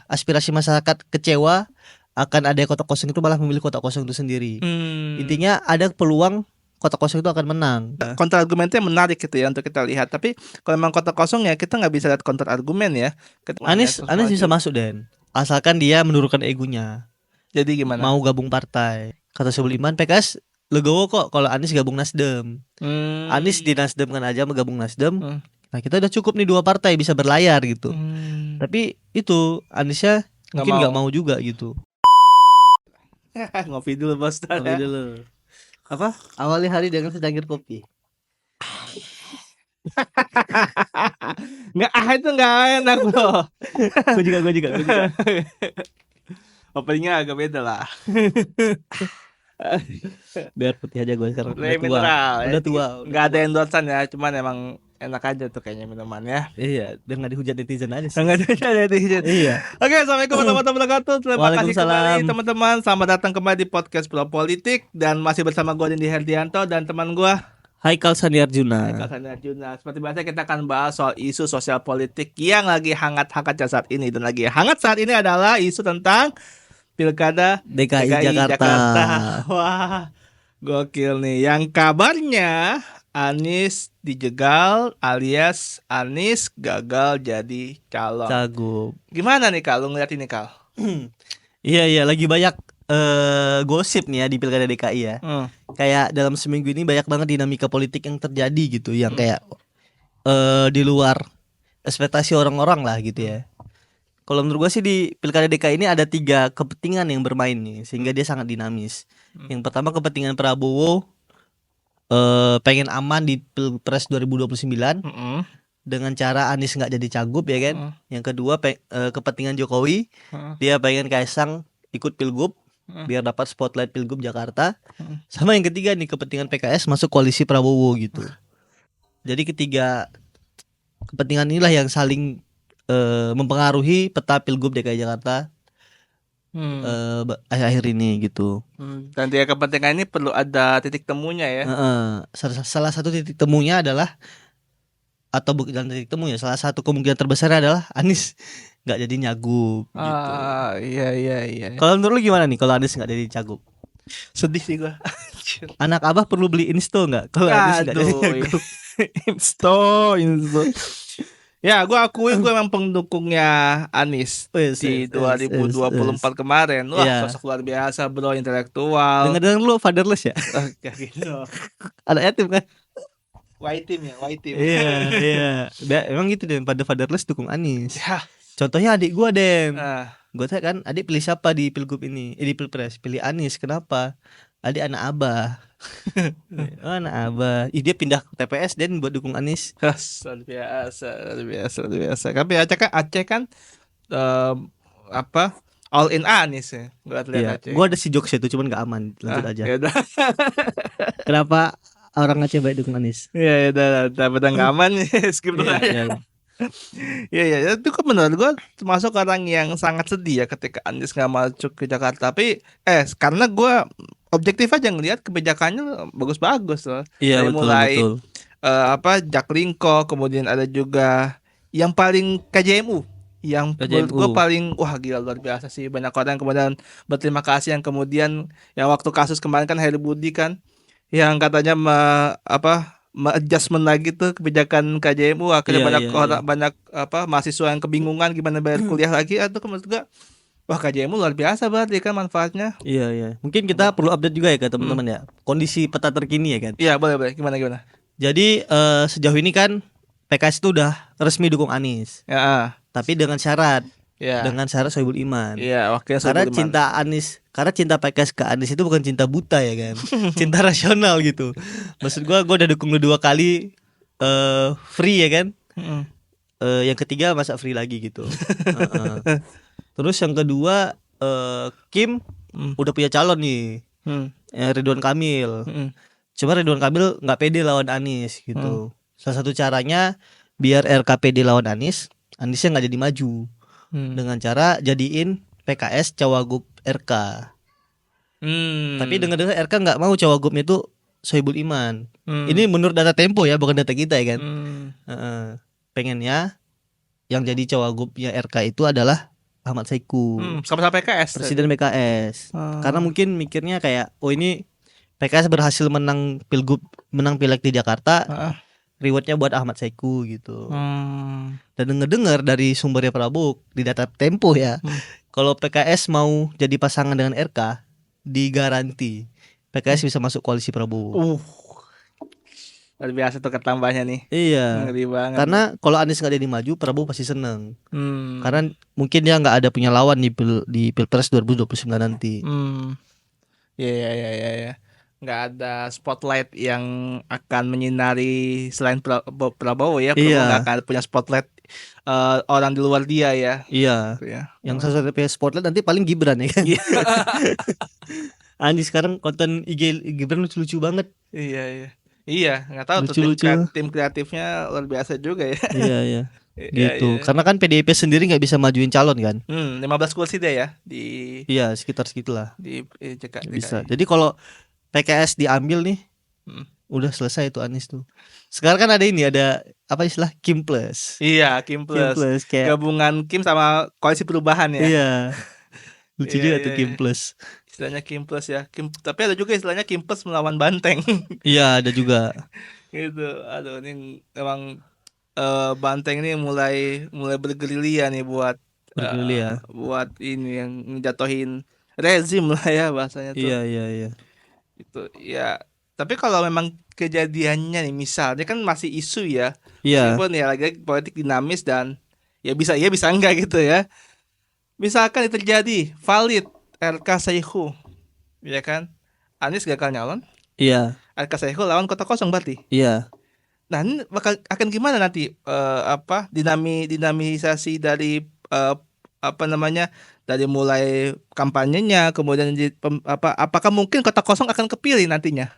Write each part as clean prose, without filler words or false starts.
aspirasi masyarakat kecewa akan ada kotak kosong itu malah memilih kotak kosong itu sendiri. Intinya ada peluang kotak kosong itu akan menang. Kontra argumennya menarik gitu ya untuk kita lihat. Tapi kalau memang kotak kosong ya kita nggak bisa lihat kontra argumen ya. Anies bisa masuk Den, asalkan dia menurunkan egonya. Jadi gimana? Mau gabung partai. Kata Soebul Iman, PKS legowo kok kalau Anies gabung Nasdem. Anies di Nasdem kan aja gabung Nasdem. Nah kita udah cukup nih 2 partai bisa berlayar gitu. Tapi itu Aniesnya mungkin nggak mau juga gitu. Ngopi dulu bos. Ngopi dulu. Apa? Awali hari dengan secangkir kopi. Itu nggak enak loh. Gue juga. Openingnya agak beda lah. Biar putih aja gue sekarang. Udah tua. Nggak ada endorsean ya, cuman emang enak aja tuh kayaknya minumannya. Iya, biar nggak dihujat netizen aja sih. Nggak dihujat netizen. Iya. Oke, assalamualaikum warahmatullahi wabarakatuh. Terima kasih kembali teman-teman. Selamat datang kembali di podcast Pro Politik dan masih bersama gue Dendi Herdianto dan teman gue Haikal Sani Arjuna. Seperti biasa kita akan bahas soal isu sosial politik yang lagi hangat-hangatnya saat ini. Dan lagi hangat saat ini adalah isu tentang Pilkada DKI Jakarta. Wah, gokil nih. Yang kabarnya Anies dijegal alias Anies gagal jadi calon cagup. Gimana nih Kal, lu ngeliat ini Kal? Iya, lagi banyak gosip nih ya di Pilkada DKI ya. Kayak dalam seminggu ini banyak banget dinamika politik yang terjadi gitu, yang kayak di luar ekspektasi orang-orang lah gitu ya. Kalau menurut gue sih di Pilkada DKI ini ada 3 kepentingan yang bermain nih, sehingga dia sangat dinamis. Yang pertama kepentingan Prabowo pengen aman di Pilpres 2029 dengan cara Anies nggak jadi cagup ya kan. Yang kedua kepentingan Jokowi, dia pengen Kaisang ikut Pilgub biar dapat spotlight Pilgub Jakarta. Sama yang ketiga nih kepentingan PKS masuk koalisi Prabowo gitu. Jadi ketiga kepentingan inilah yang saling mempengaruhi peta Pilgub DKI Jakarta akhir-akhir ini gitu. Dan 3 kepentingan ini perlu ada titik temunya ya. Salah satu titik temunya adalah, atau bukan titik temunya, salah satu kemungkinan terbesar adalah Anies nggak jadi nyagup gitu. Iya. Kalau menurut lu gimana nih kalau Anies nggak jadi cagup? Sedih sih gua. Anak abah perlu beli insto nggak kalau Anies nggak jadi nyagup? Insto. Ya, gue akui gue memang pendukungnya Anies di 2024 kemarin. Wah, sosok luar biasa bro, intelektual. Dengar lu fatherless ya? Gitu. Ada yatim kan? White team. Iya. Emang gitu deh, pada fatherless dukung Anies. Ya. Contohnya adik gue Den. Gue tanya kan, adik pilih siapa di Pilgub ini? Di Pilpres, pilih Anies. Kenapa? Adik anak abah. Anak abah. Dia pindah ke TPS dan buat dukung Anies. Luar biasa. Tapi Aceh kan all in Anies ya. Gue ada si jokes itu, cuman gak aman. Lanjut aja. Yaudah. Kenapa orang Aceh baik dukung Anies? Ya udah gak aman. Skip dulu aja. Iya, itu kan menurut gue termasuk orang yang sangat sedih ya ketika Anies nggak masuk ke Jakarta. Tapi karena gue objektif aja ngelihat kebijakannya bagus-bagus loh. Iya, betul. Jaklingko, kemudian ada juga yang paling KJMU. Yang menurut gue paling wah gila luar biasa sih. Banyak orang kemudian berterima kasih yang kemudian yang waktu kasus kemarin kan Heri Budi kan yang katanya adjustment lagi tuh kebijakan KJMU, akhirnya banyak mahasiswa yang kebingungan gimana bayar kuliah lagi. Itu menurut gue wah KJMU luar biasa berarti kan manfaatnya. Iya. Mungkin kita perlu update juga ya ke teman-teman ya. Kondisi peta terkini ya kan. Iya boleh. Gimana? Jadi sejauh ini kan PKS itu udah resmi dukung Anies. Ya. Tapi dengan syarat. Ya. Dengan syarat Soebul Iman. Iya, wakilnya Karena cinta PKS ke Anies itu bukan cinta buta ya kan. Cinta rasional gitu. Maksud gue udah dukung lu 2 kali free ya kan. Yang ketiga masa free lagi gitu. Terus yang kedua Kim udah punya calon nih. Ridwan Kamil. Cuma Ridwan Kamil gak pede lawan Anies gitu. Salah satu caranya biar RKPD lawan Aniesnya gak jadi maju. Dengan cara jadiin PKS cawagup RK. Tapi dengar-dengar RK nggak mau cawagupnya itu Soebul Iman. Ini menurut data Tempo ya, bukan data kita ya kan. Pengennya yang jadi cawagupnya RK itu adalah Ahmad Saiku. Sama-sama PKS. Presiden PKS. Karena mungkin mikirnya kayak, oh ini PKS berhasil menang pilgub, menang pileg di Jakarta. Rewardnya buat Ahmad Saiku gitu. Dan dengar dari sumbernya Prabowo di data Tempo ya, kalau PKS mau jadi pasangan dengan RK, digaranti PKS bisa masuk koalisi Prabowo. Luar biasa tuh ketambahnya nih. Iya. Ngeri banget. Karena kalau Anies nggak jadi maju, Prabowo pasti seneng. Karena mungkin dia nggak ada punya lawan di Pilpres 2029 nanti. Iya. Nggak ada spotlight yang akan menyinari selain Prabowo ya. Prabowo nggak akan punya spotlight orang di luar dia ya. Iya. Yang satu punya spotlight nanti paling Gibran ya kan. Anies sekarang konten IG Gibran lucu-lucu banget. Iya, nggak tahu tuh tim kreatifnya luar biasa juga ya. Iya. Gitu. Karena kan PDIP sendiri nggak bisa majuin calon kan. 15 kursi deh ya di. Iya, sekitar segitulah. Di JKI. Bisa. Jadi kalau PKS diambil nih, udah selesai tuh Anies tuh. Sekarang kan ada apa istilah Kim Plus. Iya, Kim Plus kayak gabungan Kim sama Koalisi Perubahan ya. Iya. Lucu juga tuh Kim Plus. Istilahnya Kim Plus ya. Tapi ada juga istilahnya Kim Plus melawan Banteng. Iya, ada juga. Gitu. Aduh, ini emang Banteng ini mulai bergerilya nih buat buat ini yang ngejatuhin rezim lah ya bahasanya tuh. Iya. Itu ya. Tapi kalau memang kejadiannya nih misalnya kan masih isu ya. Iya. Meskipun ya lagi politik dinamis dan ya bisa enggak gitu ya. Misalkan itu terjadi valid RK Saiku, ya kan? Anies gagal nyalon. Iya. RK Saiku lawan kota kosong berarti. Iya. Nah, ini akan gimana nanti dinamisasi dari dari mulai kampanyenya kemudian apakah mungkin kota kosong akan kepilih nantinya?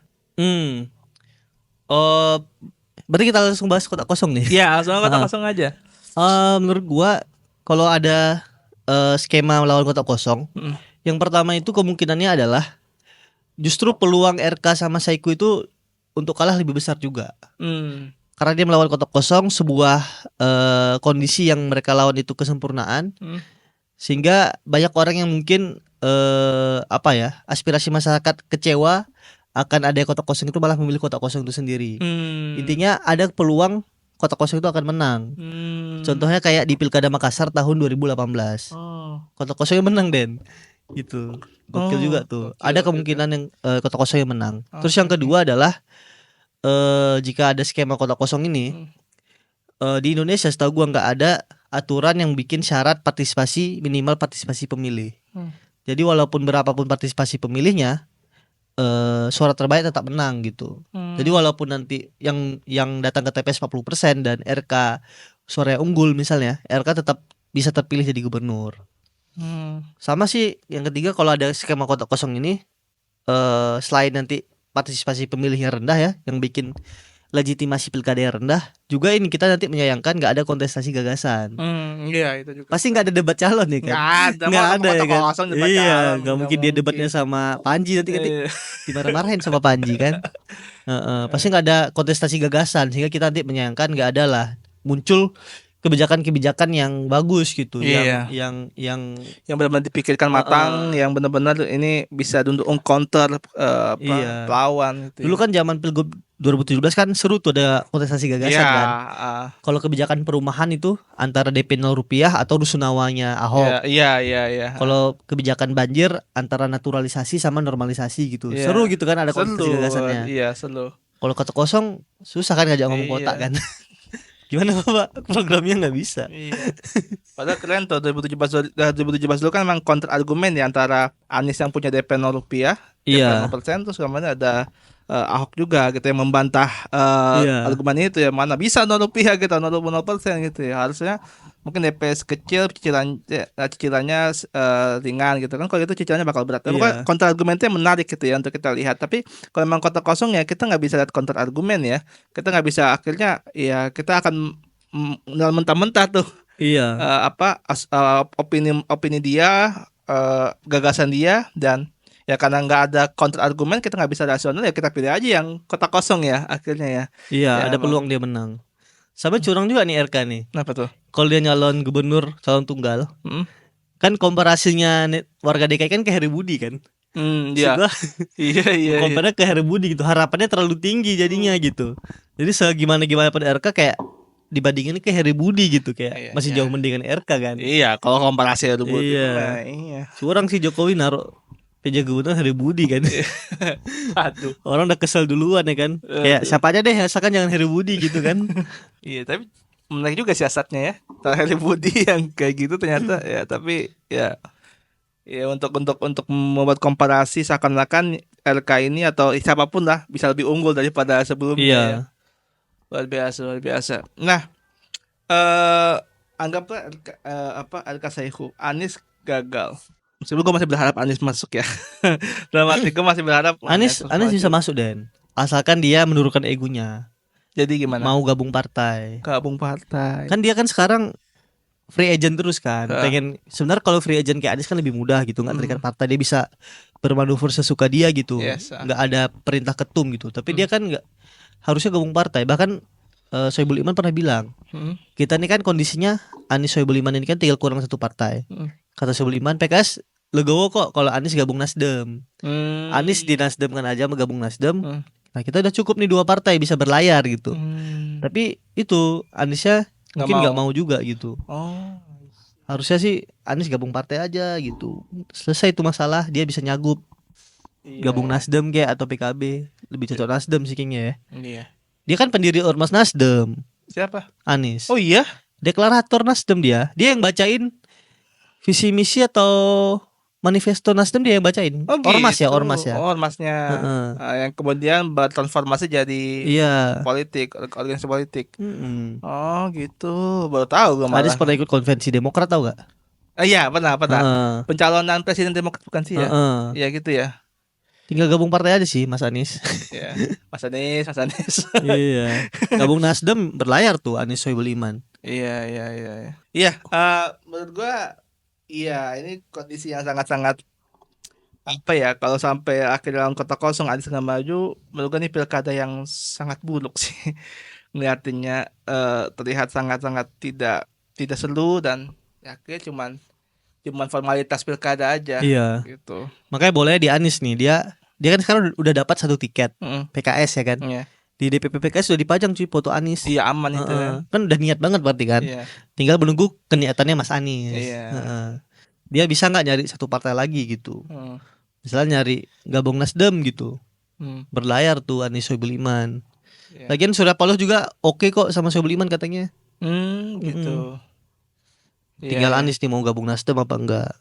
Berarti kita langsung bahas kota kosong nih. Iya, langsung kota kosong aja. Menurut gua kalau ada skema melawan kota kosong, yang pertama itu kemungkinannya adalah justru peluang RK sama Saiku itu untuk kalah lebih besar juga. Karena dia melawan kota kosong, sebuah kondisi yang mereka lawan itu kesempurnaan, sehingga banyak orang yang mungkin aspirasi masyarakat kecewa akan ada kota kosong itu malah memilih kota kosong itu sendiri. Intinya ada peluang kota kosong itu akan menang. Contohnya kayak di Pilkada Makassar tahun 2018. Kota kosongnya menang gitu. Gokil juga tuh. Ada kemungkinan yang kota kosong yang menang. Terus yang kedua adalah jika ada skema kota kosong ini di Indonesia setahu gua nggak ada aturan yang bikin syarat minimal partisipasi pemilih. Jadi walaupun berapapun partisipasi pemilihnya, suara terbaik tetap menang gitu. Jadi walaupun nanti yang datang ke TPS 40% dan RK suara unggul misalnya, RK tetap bisa terpilih jadi gubernur. Sama sih yang ketiga kalau ada skema kota kosong ini, selain nanti partisipasi pemilihnya rendah ya, yang bikin legitimasi pilkada yang rendah, juga ini kita nanti menyayangkan nggak ada kontestasi gagasan. Iya itu juga. Pasti nggak ada debat calon ya kan? Nggak ada ya kan? Iya, nggak mungkin dia debatnya sama Panji nanti dimarah-marahin sama Panji kan? Pasti nggak ada kontestasi gagasan, sehingga kita nanti menyayangkan nggak ada lah muncul kebijakan-kebijakan yang bagus gitu, yang benar-benar dipikirkan matang, yang benar-benar ini bisa untuk counter lawan gitu. Dulu kan zaman Pilgub 2017 kan seru tuh ada kontestasi gagasan kan. Kalau kebijakan perumahan itu antara DP 0 rupiah atau rusunawanya Ahok. Iya. Kalau kebijakan banjir antara naturalisasi sama normalisasi gitu. Seru gitu kan ada kontestasi gagasannya. Iya, seru. Kalau kota kosong susah kan ngajak ngomong kota kan. Gimana Bapak? Programnya nggak bisa. Iya. Padahal keren tuh 2017 dulu kan memang counter argumen ya antara Anies yang punya DP 0 rupiah, DP 0%, terus kemudian ada Ahok juga gitu yang membantah argumen itu ya, mana bisa 0 rupiah gitu, 0% gitu ya. Harusnya mungkin DP kecil cicilannya ringan gitu kan, kalau itu cicilannya bakal berat. Tapi counter argumennya menarik gitu ya untuk kita lihat. Tapi kalau memang kota kosong ya kita nggak bisa lihat counter argumen ya, kita nggak bisa, akhirnya ya kita akan mentah-mentah tuh opini dia, gagasan dia, dan ya karena nggak ada counter argumen kita nggak bisa rasional, ya kita pilih aja yang kota kosong ya akhirnya ya. Iya, ada peluang dia menang. Sama curang juga nih RK nih. Kenapa tuh? Kalau dia nyalon gubernur calon tunggal, Kan komparasinya warga DKI kan ke Heri Budi kan. Iya. Iya. Komparnya ke Heri Budi gitu. Harapannya terlalu tinggi jadinya gitu. Jadi segimana pada RK kayak dibandingin ke Heri Budi gitu kayak masih jauh mendingan RK kan. Iya, kalau komparasi Heri Budi. Iya. Curang sih Jokowi naruh PJ Gubernur Heri Budi kan. Aduh. Orang udah kesel duluan ya kan. Kayak siapa aja deh asalkan jangan Heri Budi gitu kan. Iya, tapi menarik juga siasatnya ya. Heri Budi yang kayak gitu ternyata ya, tapi ya untuk membuat komparasi seakan-akan RK ini atau siapapun lah bisa lebih unggul daripada sebelumnya. Iya. Ya. Luar biasa. Nah, anggaplah RK Saihu, Anies gagal. Meskipun gue masih berharap Anies masuk ya. Dalam hati gue masih berharap Anies bisa masuk Den. Asalkan dia menurunkan egonya. Jadi gimana? Mau gabung partai. Kan dia kan sekarang free agent terus kan. Pengen sebenarnya kalau free agent kayak Anies kan lebih mudah gitu, nggak terikat partai, dia bisa bermanuver sesuka dia gitu. Nggak ada perintah ketum gitu. Tapi dia kan nggak harusnya gabung partai. Bahkan Soebul Iman pernah bilang, kita ini kan kondisinya Anies Soebul Iman ini kan tinggal kurang satu partai. Kata Soebul Iman, PKS legowo kok kalau Anies gabung Nasdem. Anies di Nasdem kan aja mau gabung Nasdem. Nah kita udah cukup nih 2 partai bisa berlayar gitu. Tapi itu Aniesnya mungkin nggak mau juga gitu. Harusnya sih Anies gabung partai aja gitu. Selesai itu masalah, dia bisa nyagup. Gabung Nasdem kayak atau PKB. Lebih cocok Nasdem sih kayaknya ya. Iya. Dia kan pendiri Ormas Nasdem. Siapa? Anies. Oh iya? Deklarator Nasdem dia. Dia yang bacain visi misi atau manifesto Nasdem, dia yang bacain. Ormas ya. Ormasnya yang kemudian bertransformasi jadi politik, organisasi politik. Oh gitu, baru tahu gue malah. Anies pernah ikut konvensi Demokrat tau gak? Iya pernah. Pencalonan presiden Demokrat bukan sih ya? Iya gitu ya. Tinggal gabung partai aja sih Mas Anies. Iya. Mas Anies. Iya. Gabung Nasdem berlayar tuh Anies Soebul Iman. Iya. Iya, menurut gue iya, ini kondisi yang sangat-sangat apa ya, kalau sampai akhirnya lawan kota kosong Anies nggak maju, menurut gue ini pilkada yang sangat buruk sih. Ngeliatinnya terlihat sangat-sangat tidak seru dan ya akhirnya cuman formalitas pilkada aja. Iya. Gitu. Makanya boleh di Anies nih, dia kan sekarang udah dapat 1 tiket PKS ya kan. Iya. Di DPP PKS sudah dipajang cuy foto Anies. Iya aman itu ya. Kan udah niat banget berarti kan. Iya. Tinggal menunggu keniatannya Mas Anies. Iya. Dia bisa nggak nyari satu partai lagi gitu. Misalnya nyari gabung Nasdem gitu. Berlayar tuh Anies Soebul Iman. Iya. Lagian Surya Paloh juga oke kok sama Soebul Iman katanya. Gitu. Tinggal Anies nih mau gabung Nasdem apa enggak.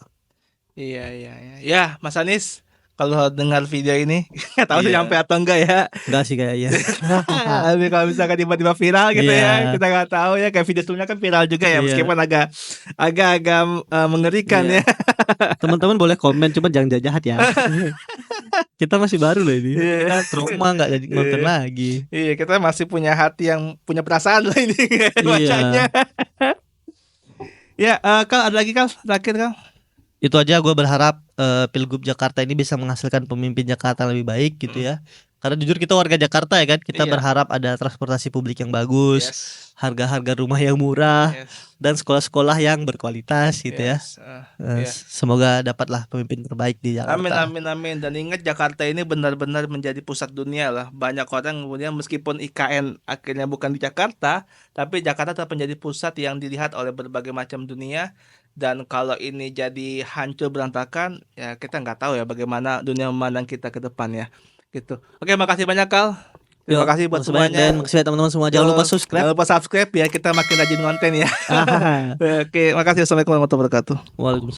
Iya. Ya Mas Anies, kalau dengar video ini nggak tahu sih nyampe atau enggak ya. Enggak sih kayaknya. Tapi kalau misalkan tiba-tiba viral gitu ya, kita nggak tahu ya, kayak video sebelumnya kan viral juga ya, meskipun agak mengerikan ya. Teman-teman boleh komen, cuma jangan jahat ya. Kita masih baru loh ini. Kita trauma nggak jadi nonton lagi. Iya, kita masih punya hati yang punya perasaan loh ini bacanya. Ya, Kal, ada lagi Kal, terakhir Kal. Itu aja, gue berharap Pilgub Jakarta ini bisa menghasilkan pemimpin Jakarta lebih baik gitu ya. Karena jujur kita warga Jakarta ya kan, kita berharap ada transportasi publik yang bagus, harga-harga rumah yang murah, dan sekolah-sekolah yang berkualitas gitu ya. Semoga dapatlah pemimpin terbaik di Jakarta. Amin. Dan ingat, Jakarta ini benar-benar menjadi pusat dunia lah. Banyak orang kemudian meskipun IKN akhirnya bukan di Jakarta, tapi Jakarta tetap menjadi pusat yang dilihat oleh berbagai macam dunia. Dan kalau ini jadi hancur berantakan, ya kita nggak tahu ya bagaimana dunia memandang kita ke depan ya. Gitu. Oke, makasih banyak Kal. Terima kasih buat semuanya. Makasih teman-teman semua. Jangan lupa subscribe ya, kita makin rajin konten ya. Oke, makasih. Assalamualaikum warahmatullahi wabarakatuh. Waalaikumsalam.